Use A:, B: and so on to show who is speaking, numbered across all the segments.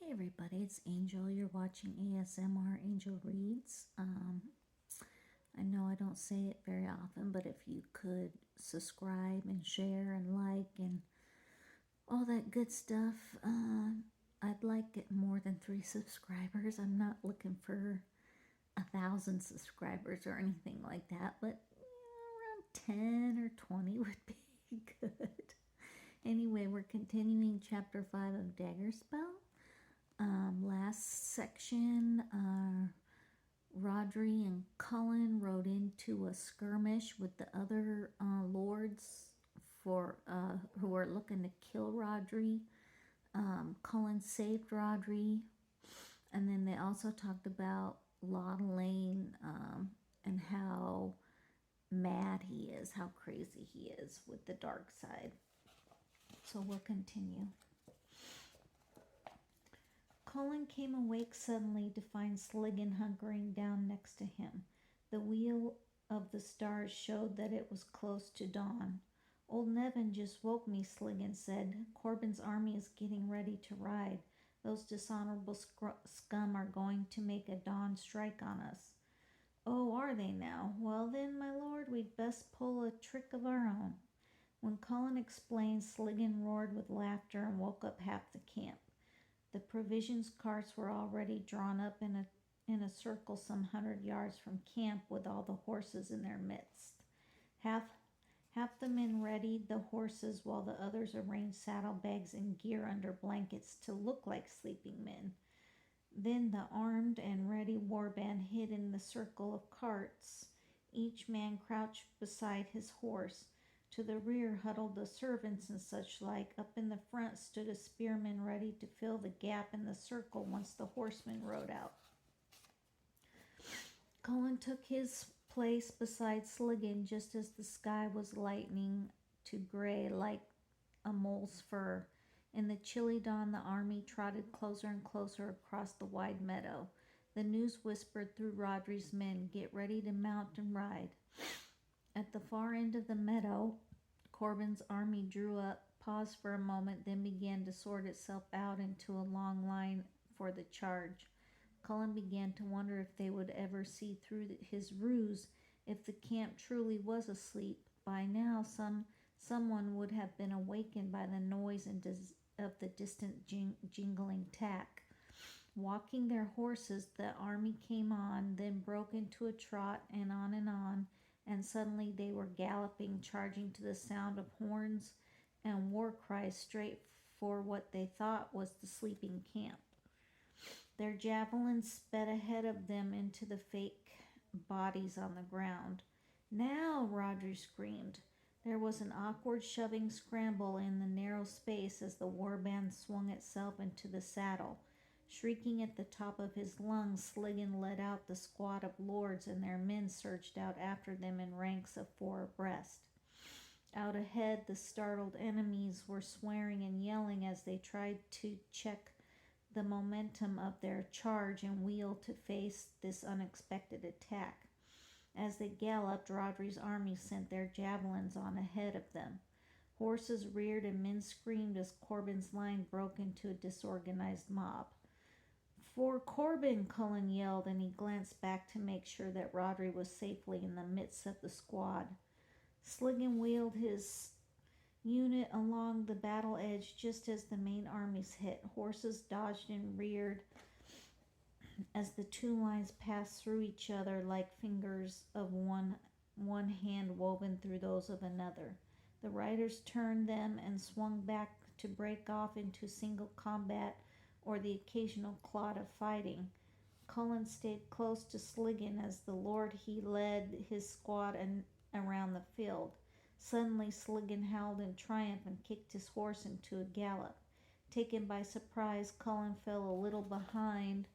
A: Hey everybody, it's Angel. You're watching ASMR Angel Reads. I know I don't say it very often, but if you could subscribe and share and like and all that good stuff, I'd like it more than 3 subscribers. I'm not looking for 1,000 subscribers or anything like that, but around 10 or 20 would be good. Anyway, we're continuing chapter 5 of Daggerspell. Last section, Rodri and Cullen rode into a skirmish with the other lords who were looking to kill Rodri. Cullen saved Rodri, and then they also talked about Lotta Lane and how mad he is, how crazy he is with the dark side. So we'll continue. Colin came awake suddenly to find Sligan hunkering down next to him. The wheel of the stars showed that it was close to dawn. Old Nevin just woke me, Sligan said. Corbin's army is getting ready to ride. Those dishonorable scum are going to make a dawn strike on us. Oh, are they now? Well then, my lord, we'd best pull a trick of our own. When Colin explained, Sligan roared with laughter and woke up half the camp. The provisions carts were already drawn up in a circle some 100 yards from camp with all the horses in their midst. Half the men readied the horses while the others arranged saddlebags and gear under blankets to look like sleeping men. Then the armed and ready warband hid in the circle of carts. Each man crouched beside his horse. To the rear huddled the servants and such like. Up in the front stood a spearman ready to fill the gap in the circle once the horsemen rode out. Colin took his place beside Sligan just as the sky was lightening to gray like a mole's fur. In the chilly dawn, the army trotted closer and closer across the wide meadow. The news whispered through Rodri's men, "Get ready to mount and ride." At the far end of the meadow, Corbin's army drew up, paused for a moment, then began to sort itself out into a long line for the charge. Cullen began to wonder if they would ever see through his ruse. If the camp truly was asleep, by now someone would have been awakened by the noise of the distant jingling tack. Walking their horses, the army came on, then broke into a trot, and on, and suddenly they were galloping, charging to the sound of horns and war cries straight for what they thought was the sleeping camp. Their javelins sped ahead of them into the fake bodies on the ground. "Now!" Roger screamed. There was an awkward shoving scramble in the narrow space as the warband swung itself into the saddle. Shrieking at the top of his lungs, Sligan led out the squad of lords, and their men surged out after them in ranks of 4 abreast. Out ahead, the startled enemies were swearing and yelling as they tried to check the momentum of their charge and wheel to face this unexpected attack. As they galloped, Rodri's army sent their javelins on ahead of them. Horses reared and men screamed as Corbin's line broke into a disorganized mob. "For Corbin!" Cullen yelled, and he glanced back to make sure that Rodri was safely in the midst of the squad. Sligan wheeled his unit along the battle edge just as the main armies hit. Horses dodged and reared as the 2 lines passed through each other like fingers of one hand woven through those of another. The riders turned them and swung back to break off into single combat or the occasional clot of fighting. Cullen stayed close to Sligan as the lord he led his squad around the field. Suddenly Sligan howled in triumph and kicked his horse into a gallop. Taken by surprise, Cullen fell a little behind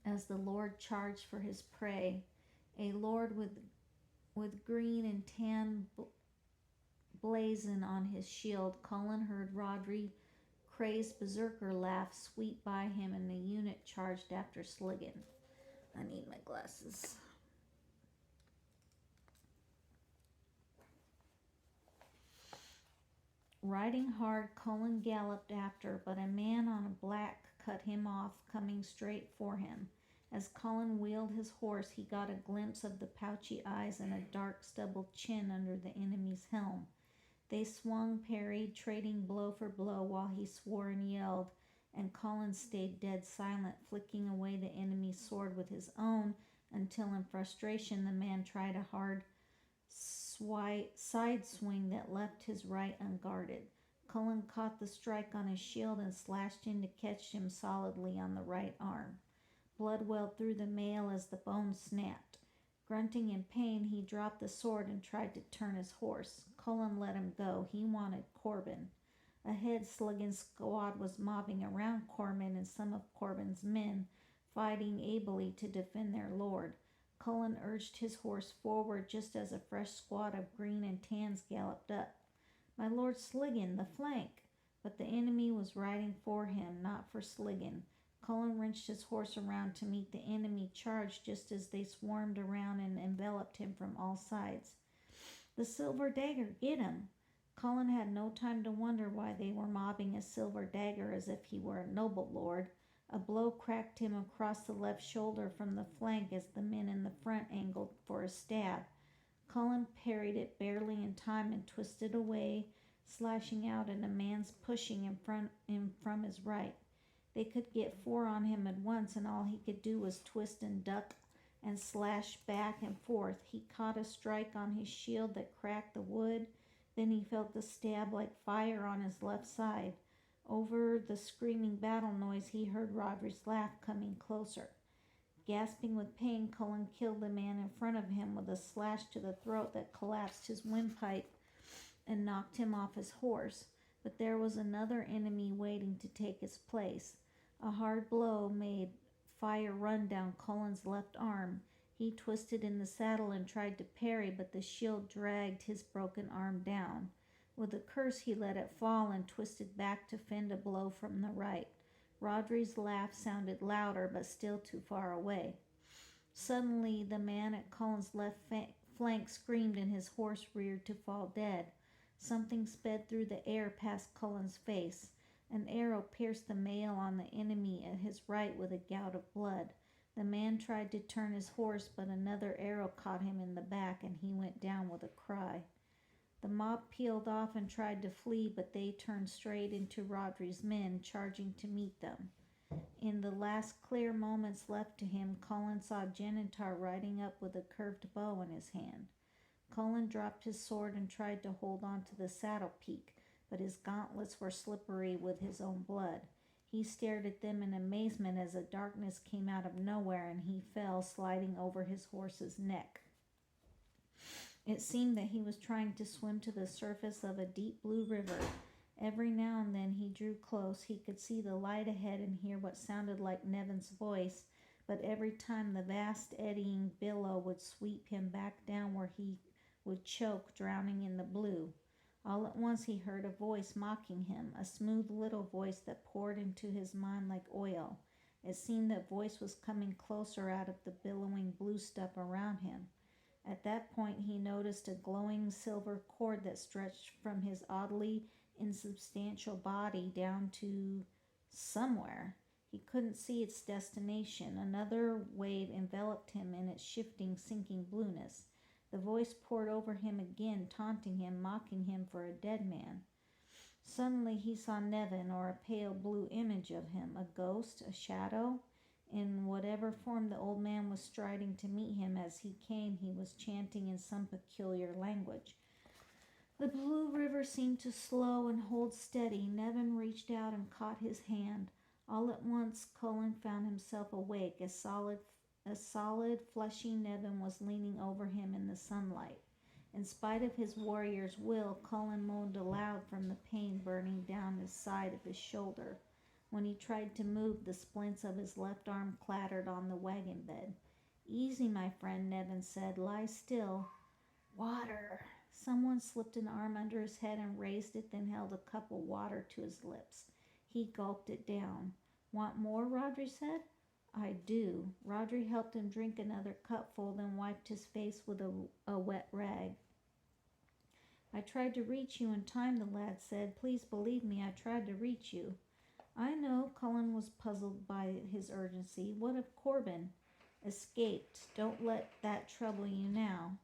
A: as the lord charged for his prey. A lord with green and tan blazon on his shield. Cullen heard Rodri crazed berserker laugh sweep by him, and the unit charged after Sligan. I need my glasses. Riding hard, Cullen galloped after, but a man on a black cut him off, coming straight for him. As Cullen wheeled his horse, he got a glimpse of the pouchy eyes and a dark stubbled chin under the enemy's helm. They swung, parried, trading blow for blow while he swore and yelled, and Cullen stayed dead silent, flicking away the enemy's sword with his own until in frustration the man tried a hard side swing that left his right unguarded. Cullen caught the strike on his shield and slashed in to catch him solidly on the right arm. Blood welled through the mail as the bone snapped. Grunting in pain, he dropped the sword and tried to turn his horse. Cullen let him go. He wanted Corbin. Ahead, Sliggin's squad was mobbing around Corbin and some of Corbin's men, fighting ably to defend their lord. Cullen urged his horse forward just as a fresh squad of green and tans galloped up. "My lord Sliggin, the flank!" But the enemy was riding for him, not for Sliggin. Cullen wrenched his horse around to meet the enemy charge just as they swarmed around and enveloped him from all sides. "The silver dagger, get him!" Cullen had no time to wonder why they were mobbing a silver dagger as if he were a noble lord. A blow cracked him across the left shoulder from the flank as the men in the front angled for a stab. Cullen parried it barely in time and twisted away, slashing out at a man's pushing from his right. They could get 4 on him at once, and all he could do was twist and duck and slash back and forth. He caught a strike on his shield that cracked the wood. Then he felt the stab like fire on his left side. Over the screaming battle noise, he heard Roderick's laugh coming closer. Gasping with pain, Cullen killed the man in front of him with a slash to the throat that collapsed his windpipe and knocked him off his horse. But there was another enemy waiting to take his place. A hard blow made fire run down Cullen's left arm. He twisted in the saddle and tried to parry, but the shield dragged his broken arm down. With a curse, he let it fall and twisted back to fend a blow from the right. Rodri's laugh sounded louder, but still too far away. Suddenly, the man at Cullen's left flank screamed and his horse reared to fall dead. Something sped through the air past Cullen's face. An arrow pierced the mail on the enemy at his right with a gout of blood. The man tried to turn his horse, but another arrow caught him in the back and he went down with a cry. The mob peeled off and tried to flee, but they turned straight into Rodri's men, charging to meet them. In the last clear moments left to him, Cullen saw Genitar riding up with a curved bow in his hand. Cullen dropped his sword and tried to hold on to the saddle peak, but his gauntlets were slippery with his own blood. He stared at them in amazement as a darkness came out of nowhere and he fell, sliding over his horse's neck. It seemed that he was trying to swim to the surface of a deep blue river. Every now and then he drew close. He could see the light ahead and hear what sounded like Nevin's voice, but every time the vast eddying billow would sweep him back down where he would choke, drowning in the blue. All at once he heard a voice mocking him, a smooth little voice that poured into his mind like oil. It seemed that voice was coming closer out of the billowing blue stuff around him. At that point he noticed a glowing silver cord that stretched from his oddly insubstantial body down to somewhere. He couldn't see its destination. Another wave enveloped him in its shifting, sinking blueness. The voice poured over him again, taunting him, mocking him for a dead man. Suddenly he saw Nevin, or a pale blue image of him, a ghost, a shadow. In whatever form the old man was striding to meet him, as he came, he was chanting in some peculiar language. The blue river seemed to slow and hold steady. Nevin reached out and caught his hand. All at once, Cullen found himself awake. A solid, fleshy Nevin was leaning over him in the sunlight. In spite of his warrior's will, Cullen moaned aloud from the pain burning down the side of his shoulder. When he tried to move, the splints of his left arm clattered on the wagon bed. "Easy, my friend," Nevin said. "Lie still." "Water." Someone slipped an arm under his head and raised it, then held a cup of water to his lips. He gulped it down. "Want more?" Rodri said. "I do." Rodri helped him drink another cupful, then wiped his face with a wet rag. I tried to reach you in time, the lad said. Please believe me, I tried to reach you. I know, Cullen was puzzled by his urgency. What of Corbin? Escaped. Don't let that trouble you now.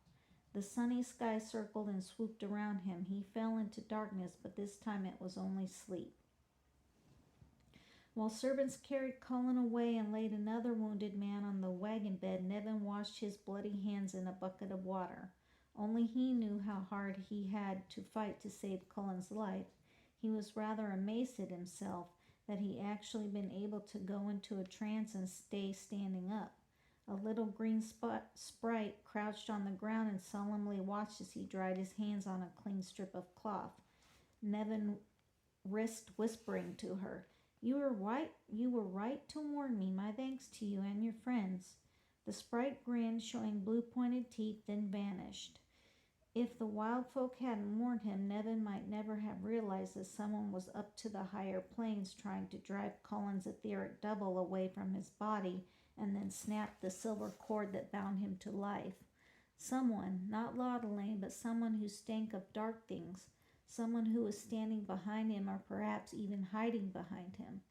A: The sunny sky circled and swooped around him. He fell into darkness, but this time it was only sleep. While servants carried Cullen away and laid another wounded man on the wagon bed, Nevin washed his bloody hands in a bucket of water. Only he knew how hard he had to fight to save Cullen's life. He was rather amazed at himself that he actually been able to go into a trance and stay standing up. A little green sprite crouched on the ground and solemnly watched as he dried his hands on a clean strip of cloth. Nevin risked whispering to her, You were right to warn me. My thanks to you and your friends." The sprite grinned, showing blue-pointed teeth, then vanished. If the wild folk hadn't warned him, Nevin might never have realized that someone was up to the higher planes trying to drive Cullen's etheric double away from his body and then snap the silver cord that bound him to life. Someone, not Laudelane, but someone who stank of dark things. Someone who was standing behind him or perhaps even hiding behind him.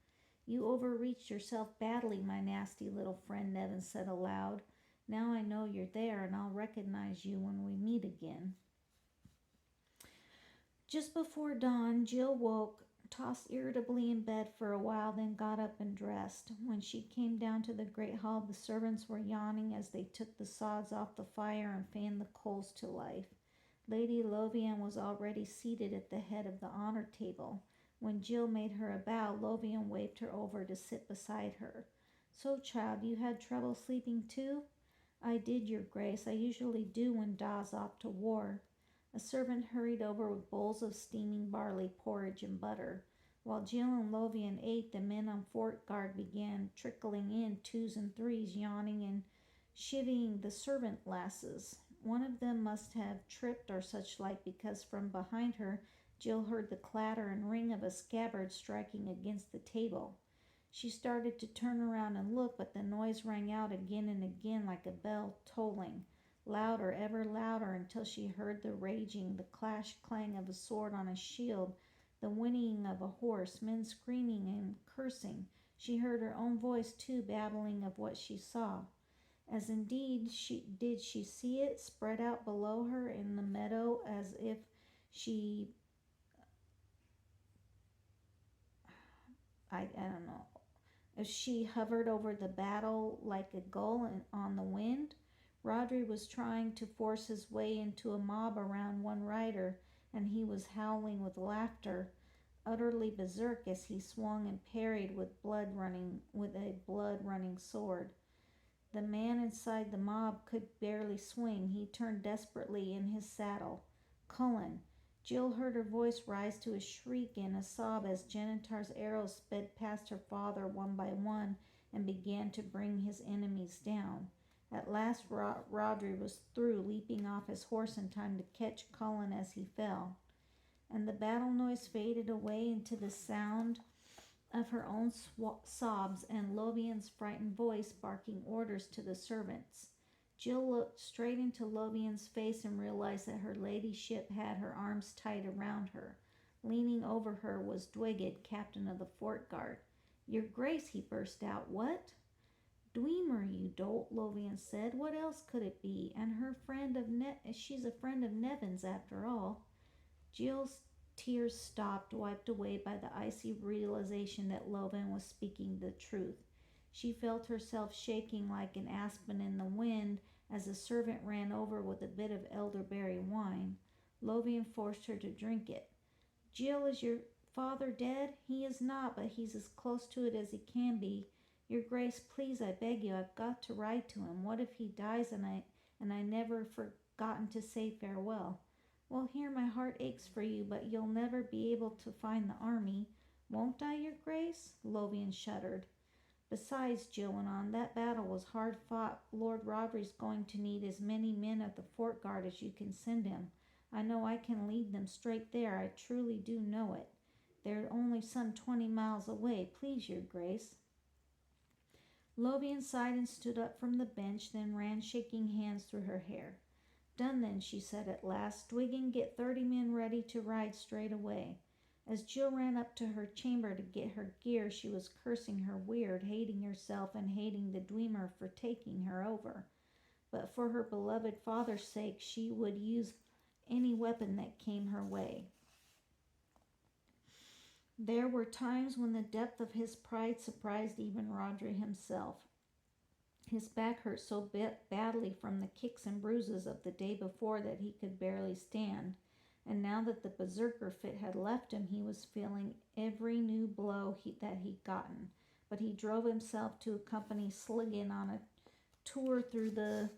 A: "You overreached yourself badly, my nasty little friend," Nevin said aloud. "Now I know you're there, and I'll recognize you when we meet again." Just before dawn, Jill woke, tossed irritably in bed for a while, then got up and dressed. When she came down to the great hall, the servants were yawning as they took the sods off the fire and fanned the coals to life. Lady Lothian was already seated at the head of the honor table. When Jill made her a bow, Lothian waved her over to sit beside her. "So, child, you had trouble sleeping too?" "I did, your grace. I usually do when Da's off to war." A servant hurried over with bowls of steaming barley porridge and butter. While Jill and Lothian ate, the men on fort guard began trickling in twos and threes, yawning and chivying the servant lasses. One of them must have tripped or such like, because from behind her Jill heard the clatter and ring of a scabbard striking against the table. She started to turn around and look, but the noise rang out again and again like a bell tolling, louder, ever louder, until she heard the raging, the clash-clang of a sword on a shield, the whinnying of a horse, men screaming and cursing. She heard her own voice, too, babbling of what she saw. As indeed did she see it, spread out below her in the meadow, as if she, I don't know, if she hovered over the battle like a gull on the wind. Rodri was trying to force his way into a mob around one rider, and he was howling with laughter, utterly berserk as he swung and parried with a blood-running sword. The man inside the mob could barely swing. He turned desperately in his saddle. "Cullen!" Jill heard her voice rise to a shriek and a sob as Genitar's arrows sped past her father one by one and began to bring his enemies down. At last Rodri was through, leaping off his horse in time to catch Cullen as he fell. And the battle noise faded away into the sound of her own sobs and Lothian's frightened voice barking orders to the servants. Jill looked straight into Lothian's face and realized that her ladyship had her arms tight around her. Leaning over her was Dwiggett, captain of the fort guard. "Your grace," he burst out. "What?" "Dwemer, you dolt," Lothian said. "What else could it be? And her friend of she's a friend of Nevin's after all." Jill's tears stopped, wiped away by the icy realization that Lothian was speaking the truth. She felt herself shaking like an aspen in the wind as a servant ran over with a bit of elderberry wine. Lothian forced her to drink it. "Jill, is your father dead?" "He is not, but he's as close to it as he can be. Your grace, please, I beg you, I've got to ride to him. What if he dies and I never forgotten to say farewell?" "Well, here my heart aches for you, but you'll never be able to find the army." "Won't I, your grace?" Lothian shuddered. "Besides," Jill went on, "that battle was hard fought. Lord Rodri's going to need as many men at the fort guard as you can send him. I know I can lead them straight there. I truly do know it. They're only some 20 miles away. Please, your grace." Lothian sighed and stood up from the bench, then ran shaking hands through her hair. Done then, she said at last. Dwiggin, get 30 men ready to ride straight away. As Jill ran up to her chamber to get her gear, she was cursing her weird, hating herself and hating the Dwemer for taking her over. But for her beloved father's sake, she would use any weapon that came her way. There were times when the depth of his pride surprised even Rodri himself. His back hurt so badly from the kicks and bruises of the day before that he could barely stand, and now that the berserker fit had left him, he was feeling every new blow that he'd gotten. But he drove himself to accompany Sligan on a tour through the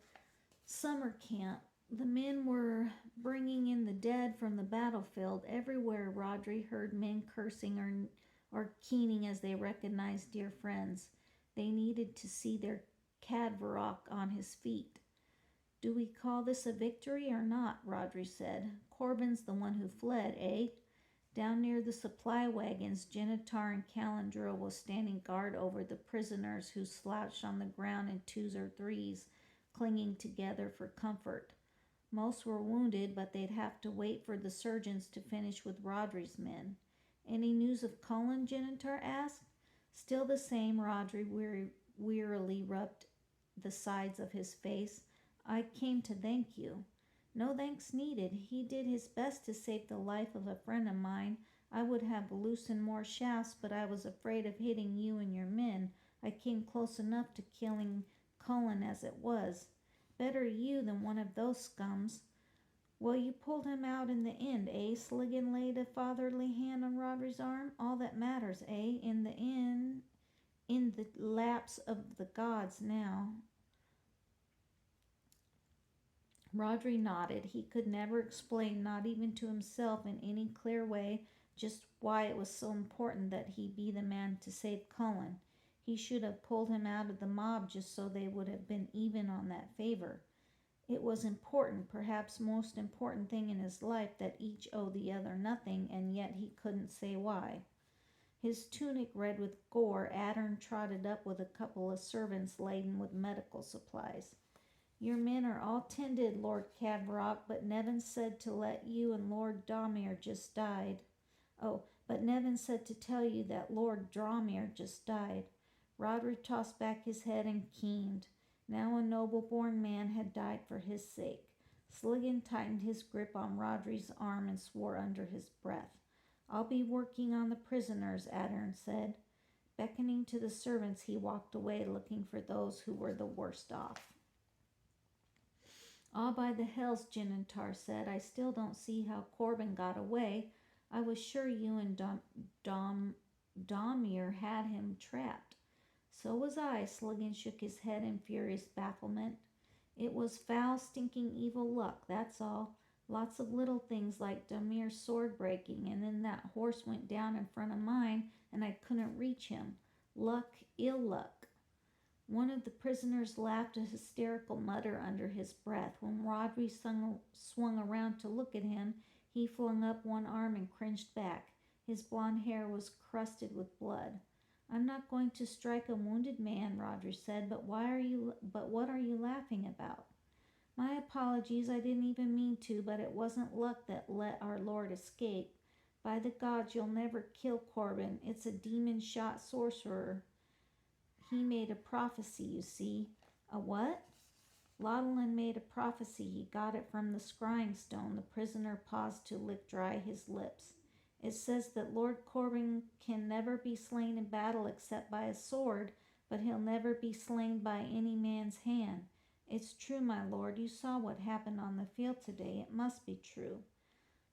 A: summer camp. The men were bringing in the dead from the battlefield. Everywhere Rodri heard men cursing or keening as they recognized dear friends. They needed to see their Cadvarok on his feet. Do we call this a victory or not? Rodri said. Corbin's the one who fled, eh? Down near the supply wagons, Genitar and Calandro was standing guard over the prisoners who slouched on the ground in twos or threes, clinging together for comfort. Most were wounded, but they'd have to wait for the surgeons to finish with Rodri's men. Any news of Cullen? Genitar asked. Still the same, Rodri wearily rubbed the sides of his face. I came to thank you. No thanks needed. He did his best to save the life of a friend of mine. I would have loosened more shafts, but I was afraid of hitting you and your men. I came close enough to killing Cullen as it was. Better you than one of those scums. Well, you pulled him out in the end, eh? Sligan laid a fatherly hand on Rodri's arm. All that matters, eh? In the end, in the laps of the gods now. Rodri nodded. He could never explain, not even to himself in any clear way, just why it was so important that he be the man to save Cullen. He should have pulled him out of the mob just so they would have been even on that favor. It was important, perhaps most important thing in his life, that each owed the other nothing, and yet he couldn't say why. His tunic red with gore, Adern trotted up with a couple of servants laden with medical supplies. Your men are all tended, Lord Cadvarok, but Nevin said to let you and Lord Domir just died. But Nevin said to tell you that Lord Dromir just died. Rodri tossed back his head and keened. Now a noble-born man had died for his sake. Sligan tightened his grip on Rodri's arm and swore under his breath. I'll be working on the prisoners, Adern said. Beckoning to the servants, he walked away, looking for those who were the worst off. All by the hells, Genitar said. I still don't see how Corbin got away. I was sure you and Domir had him trapped. So was I. Sligan shook his head in furious bafflement. It was foul, stinking, evil luck, that's all. Lots of little things like Domir's sword breaking, and then that horse went down in front of mine, and I couldn't reach him. Luck, ill luck. One of the prisoners laughed a hysterical mutter under his breath. When Rodri swung around to look at him, he flung up one arm and cringed back. His blond hair was crusted with blood. I'm not going to strike a wounded man, Rodri said, but what are you laughing about? My apologies, I didn't even mean to, but it wasn't luck that let our Lord escape. By the gods, you'll never kill Corbin. It's a demon-shot sorcerer. He made a prophecy, you see. A what? Laudelin made a prophecy. He got it from the scrying stone. The prisoner paused to lick dry his lips. It says that Lord Corbin can never be slain in battle except by a sword, but he'll never be slain by any man's hand. It's true, my lord. You saw what happened on the field today. It must be true.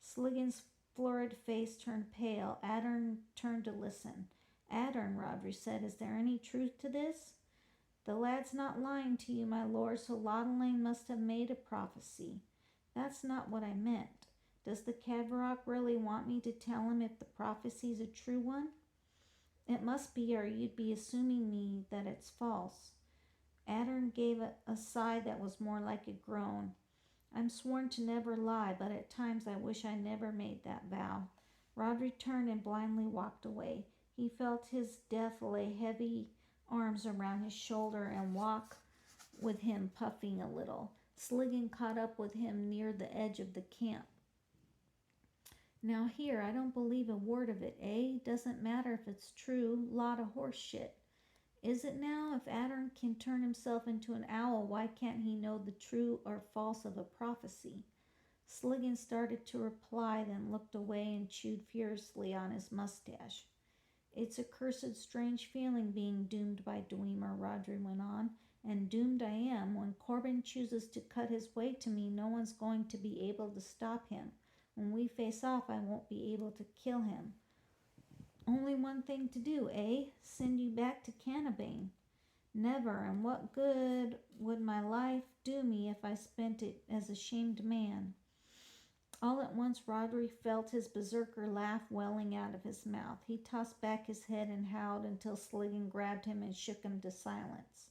A: Sligan's florid face turned pale. Adern turned to listen. Adern, Rodri said, is there any truth to this? The lad's not lying to you, my lord, so Laudelin must have made a prophecy. That's not what I meant. Does the Cadvarok really want me to tell him if the prophecy's a true one? It must be, or you'd be assuming me that it's false. Adern gave a sigh that was more like a groan. I'm sworn to never lie, but at times I wish I never made that vow. Rodri turned and blindly walked away. He felt his death lay heavy arms around his shoulder and walk with him, puffing a little. Sligan caught up with him near the edge of the camp. Now here, I don't believe a word of it, eh? Doesn't matter if it's true. Lot of horse shit. Is it now? If Adern can turn himself into an owl, why can't he know the true or false of a prophecy? Sligan started to reply, then looked away and chewed furiously on his mustache. It's a cursed strange feeling being doomed by Dwemer, Rodri went on, and doomed I am. When Corbin chooses to cut his way to me, no one's going to be able to stop him. When we face off, I won't be able to kill him. Only one thing to do, eh? Send you back to Cannabane. Never, and what good would my life do me if I spent it as a shamed man? All at once Rodri felt his berserker laugh welling out of his mouth. He tossed back his head and howled until Sligan grabbed him and shook him to silence.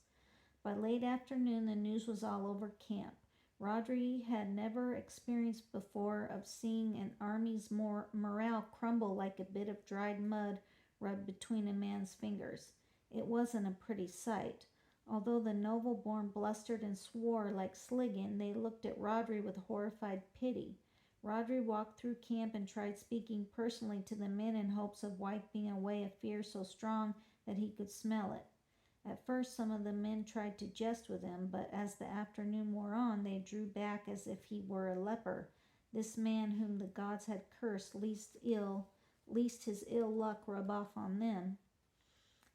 A: By late afternoon the news was all over camp. Rodri had never experienced before of seeing an army's morale crumble like a bit of dried mud rubbed between a man's fingers. It wasn't a pretty sight. Although the noble-born blustered and swore like Sligan, they looked at Rodri with horrified pity. Rodri walked through camp and tried speaking personally to the men in hopes of wiping away a fear so strong that he could smell it. At first some of the men tried to jest with him, but as the afternoon wore on, they drew back as if he were a leper, this man whom the gods had cursed, lest his ill luck rub off on them.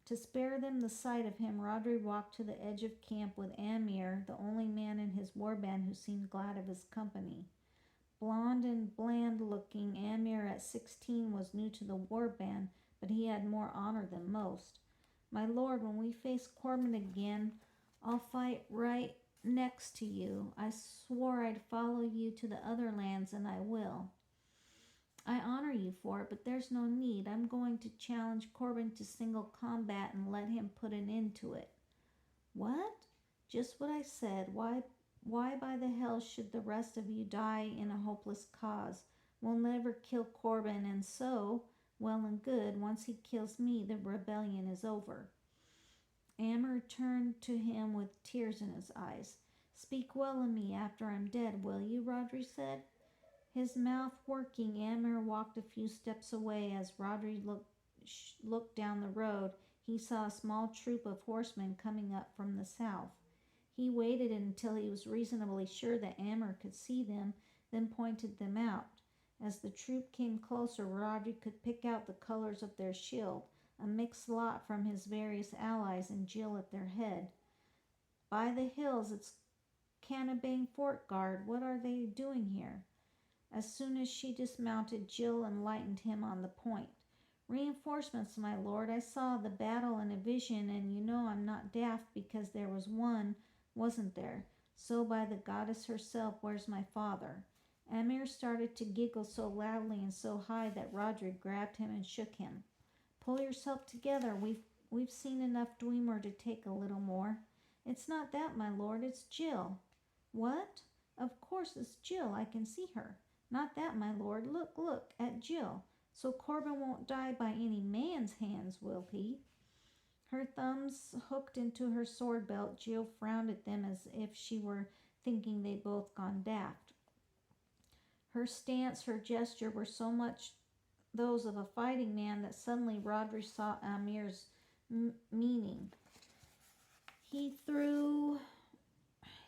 A: To spare them the sight of him, Rodri walked to the edge of camp with Amir, the only man in his warband who seemed glad of his company. Blond and bland-looking, Amir at 16 was new to the warband, but he had more honor than most. My lord, when we face Corbin again, I'll fight right next to you. I swore I'd follow you to the other lands, and I will. I honor you for it, but there's no need. I'm going to challenge Corbin to single combat and let him put an end to it. What? Just what I said. Why by the hell should the rest of you die in a hopeless cause? We'll never kill Corbin, and so, well and good, once he kills me, the rebellion is over. Amir turned to him with tears in his eyes. Speak well of me after I'm dead, will you? Rodri said. His mouth working, Amir walked a few steps away. As Rodri looked down the road, he saw a small troop of horsemen coming up from the south. He waited until he was reasonably sure that Amir could see them, then pointed them out. As the troop came closer, Rodri could pick out the colors of their shield, a mixed lot from his various allies, and Jill at their head. By the hills, it's Cannabane Fort Guard. What are they doing here? As soon as she dismounted, Jill enlightened him on the point. Reinforcements, my lord. I saw the battle in a vision, and you know I'm not daft because there was one, wasn't there? So by the goddess herself, where's my father? Amir started to giggle so loudly and so high that Rodri grabbed him and shook him. Pull yourself together. We've seen enough Dwemer to take a little more. It's not that, my lord. It's Jill. What? Of course it's Jill. I can see her. Not that, my lord. Look at Jill. So Corbin won't die by any man's hands, will he? Her thumbs hooked into her sword belt, Jill frowned at them as if she were thinking they'd both gone daft. Her stance, her gesture were so much those of a fighting man that suddenly Rodri saw Amir's meaning. He threw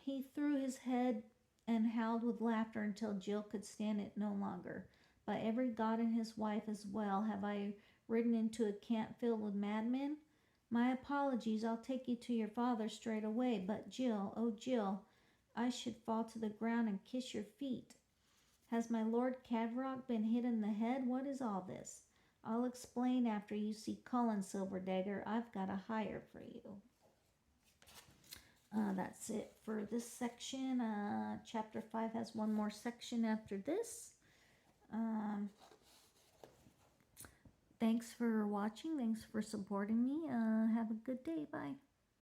A: his head and howled with laughter until Jill could stand it no longer. By every god and his wife as well, have I ridden into a camp filled with madmen? My apologies, I'll take you to your father straight away, but Jill, oh Jill, I should fall to the ground and kiss your feet. Has my lord Cadrock been hit in the head? What is all this? I'll explain after you see Cullen, Silverdagger. I've got a hire for you. That's it for this section. Chapter 5 has one more section after this. Thanks for watching. Thanks for supporting me. Have a good day. Bye.